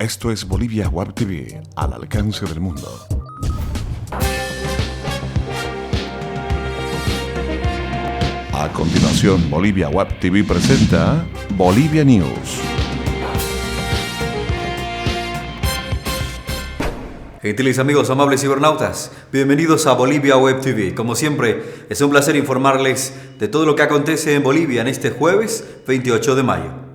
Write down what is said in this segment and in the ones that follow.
Esto es Bolivia Web TV, al alcance del mundo. A continuación, Bolivia Web TV presenta Bolivia News. Gentiles amigos, amables cibernautas, bienvenidos a Bolivia Web TV. Como siempre, es un placer informarles de todo lo que acontece en Bolivia en este jueves 28 de mayo.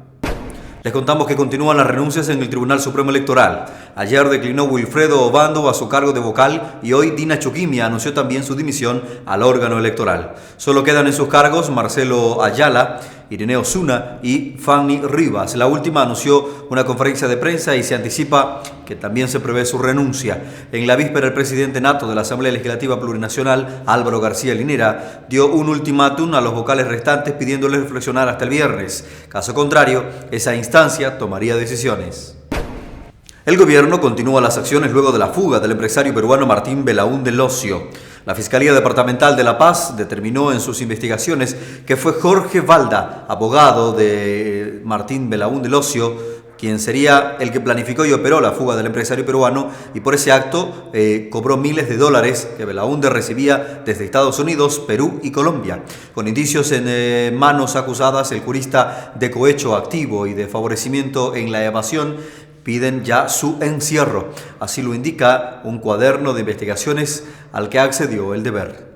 Les contamos que continúan las renuncias en el Tribunal Supremo Electoral. Ayer declinó Wilfredo Obando a su cargo de vocal y hoy Dina Chuquimia anunció también su dimisión al órgano electoral. Solo quedan en sus cargos Marcelo Ayala, Irene Osuna y Fanny Rivas. La última anunció una conferencia de prensa y se anticipa que también se prevé su renuncia. En la víspera, el presidente nato de la Asamblea Legislativa Plurinacional, Álvaro García Linera, dio un ultimátum a los vocales restantes pidiéndoles reflexionar hasta el viernes. Caso contrario, esa instancia tomaría decisiones. El gobierno continúa las acciones luego de la fuga del empresario peruano Martín Belaúnde Locio. La Fiscalía Departamental de La Paz determinó en sus investigaciones que fue Jorge Valda, abogado de Martín Belaúnde Locio, quien sería el que planificó y operó la fuga del empresario peruano, y por ese acto cobró miles de dólares que Belaúnde recibía desde Estados Unidos, Perú y Colombia. Con indicios en manos acusadas, el jurista de cohecho activo y de favorecimiento en la evasión piden ya su encierro. Así lo indica un cuaderno de investigaciones al que accedió El Deber.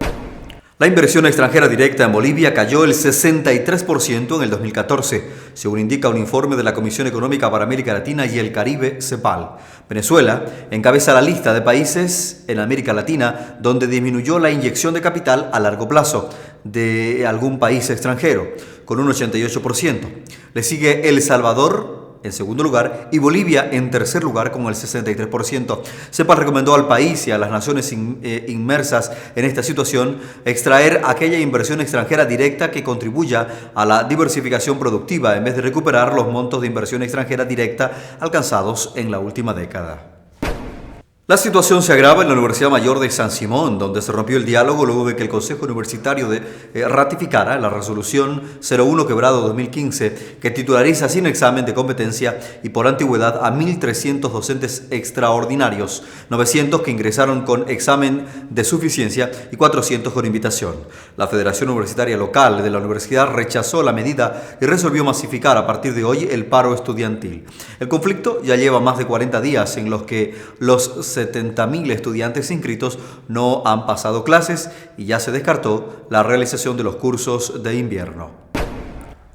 La inversión extranjera directa en Bolivia cayó el 63% en el 2014, según indica un informe de la Comisión Económica para América Latina y el Caribe, CEPAL. Venezuela encabeza la lista de países en América Latina donde disminuyó la inyección de capital a largo plazo de algún país extranjero, con un 88%. Le sigue El Salvador en segundo lugar y Bolivia en tercer lugar con el 63%. CEPAL recomendó al país y a las naciones inmersas en esta situación extraer aquella inversión extranjera directa que contribuya a la diversificación productiva en vez de recuperar los montos de inversión extranjera directa alcanzados en la última década. La situación se agrava en la Universidad Mayor de San Simón, donde se rompió el diálogo luego de que el Consejo Universitario ratificara la resolución 01/2015 que titulariza sin examen de competencia y por antigüedad a 1.300 docentes extraordinarios, 900 que ingresaron con examen de suficiencia y 400 con invitación. La Federación Universitaria Local de la universidad rechazó la medida y resolvió masificar a partir de hoy el paro estudiantil. El conflicto ya lleva más de 40 días en los que los 70.000 estudiantes inscritos no han pasado clases y ya se descartó la realización de los cursos de invierno.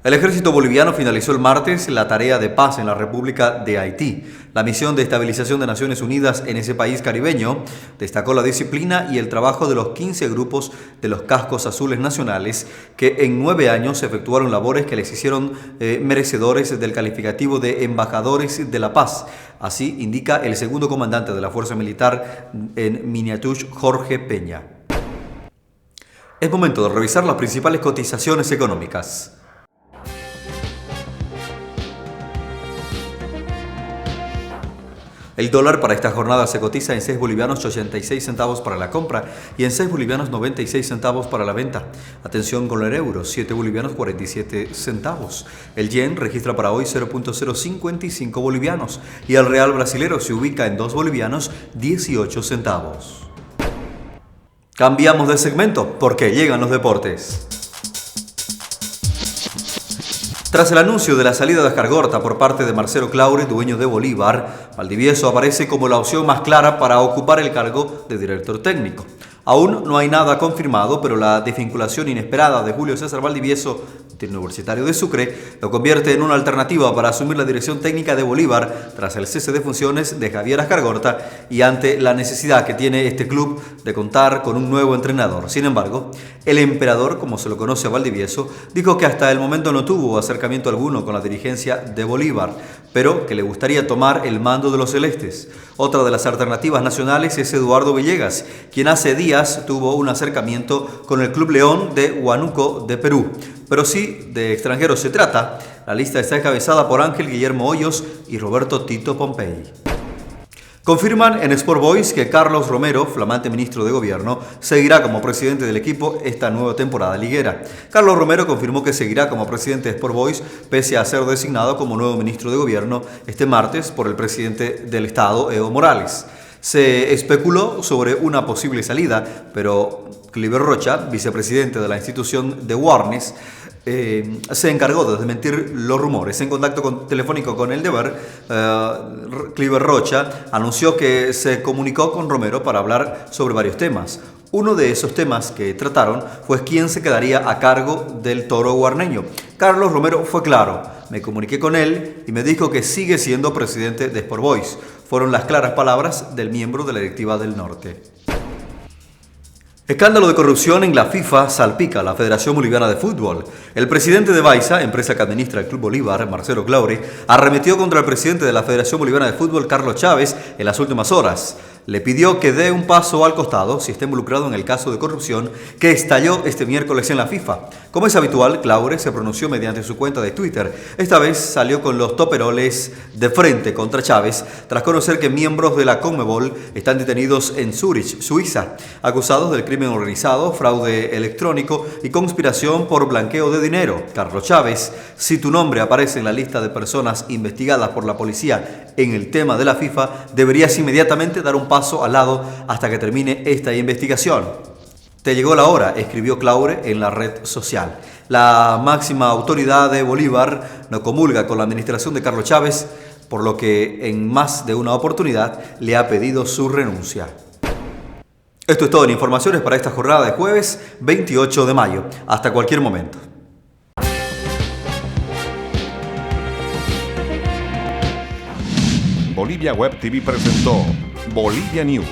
El ejército boliviano finalizó el martes la tarea de paz en la República de Haití. La misión de estabilización de Naciones Unidas en ese país caribeño destacó la disciplina y el trabajo de los 15 grupos de los cascos azules nacionales que en 9 años efectuaron labores que les hicieron merecedores del calificativo de embajadores de la paz. Así indica el segundo comandante de la Fuerza Militar en Miniatush, Jorge Peña. Es momento de revisar las principales cotizaciones económicas. El dólar para esta jornada se cotiza en 6 bolivianos 86 centavos para la compra y en 6 bolivianos 96 centavos para la venta. Atención con el euro, 7 bolivianos 47 centavos. El yen registra para hoy 0.055 bolivianos y el real brasilero se ubica en 2 bolivianos 18 centavos. Cambiamos de segmento porque llegan los deportes. Tras el anuncio de la salida de Ascargorta por parte de Marcelo Claure, dueño de Bolívar, Valdivieso aparece como la opción más clara para ocupar el cargo de director técnico. Aún no hay nada confirmado, pero la desvinculación inesperada de Julio César Valdivieso del Universitario de Sucre lo convierte en una alternativa para asumir la dirección técnica de Bolívar tras el cese de funciones de Javier Ascargorta y ante la necesidad que tiene este club de contar con un nuevo entrenador. Sin embargo, el emperador, como se lo conoce a Valdivieso, dijo que hasta el momento no tuvo acercamiento alguno con la dirigencia de Bolívar, pero que le gustaría tomar el mando de los celestes. Otra de las alternativas nacionales es Eduardo Villegas, quien hace días tuvo un acercamiento con el Club León de Huánuco de Perú. Pero si de extranjeros se trata, la lista está encabezada por Ángel Guillermo Hoyos y Roberto Tito Pompey. Confirman en Sport Boys que Carlos Romero, flamante ministro de Gobierno, seguirá como presidente del equipo esta nueva temporada liguera. Carlos Romero confirmó que seguirá como presidente de Sport Boys pese a ser designado como nuevo ministro de Gobierno este martes por el presidente del Estado, Evo Morales. Se especuló sobre una posible salida, pero Cliver Rocha, vicepresidente de la institución de Warnes, se encargó de desmentir los rumores. En contacto telefónico con El Deber, Cliver Rocha anunció que se comunicó con Romero para hablar sobre varios temas. Uno de esos temas que trataron fue quién se quedaría a cargo del Toro guarneño. Carlos Romero fue claro: me comuniqué con él y me dijo que sigue siendo presidente de Sport Boys. Fueron las claras palabras del miembro de la directiva del Norte. Escándalo de corrupción en la FIFA salpica a la Federación Boliviana de Fútbol. El presidente de Baiza, empresa que administra el Club Bolívar, Marcelo Claure, arremetió contra el presidente de la Federación Boliviana de Fútbol, Carlos Chávez, en las últimas horas. Le pidió que dé un paso al costado si está involucrado en el caso de corrupción que estalló este miércoles en la FIFA. Como es habitual, Claure se pronunció mediante su cuenta de Twitter. Esta vez salió con los toperoles de frente contra Chávez tras conocer que miembros de la Conmebol están detenidos en Zúrich, Suiza, acusados del crimen organizado, fraude electrónico y conspiración por blanqueo de dinero. Carlos Chávez, si tu nombre aparece en la lista de personas investigadas por la policía en el tema de la FIFA, deberías inmediatamente dar un paso al lado hasta que termine esta investigación. Te llegó la hora, escribió Claure en la red social. La máxima autoridad de Bolívar no comulga con la administración de Carlos Chávez, por lo que en más de una oportunidad le ha pedido su renuncia. Esto es todo en informaciones para esta jornada de jueves 28 de mayo. Hasta cualquier momento. Bolivia Web TV presentó Bolivia News.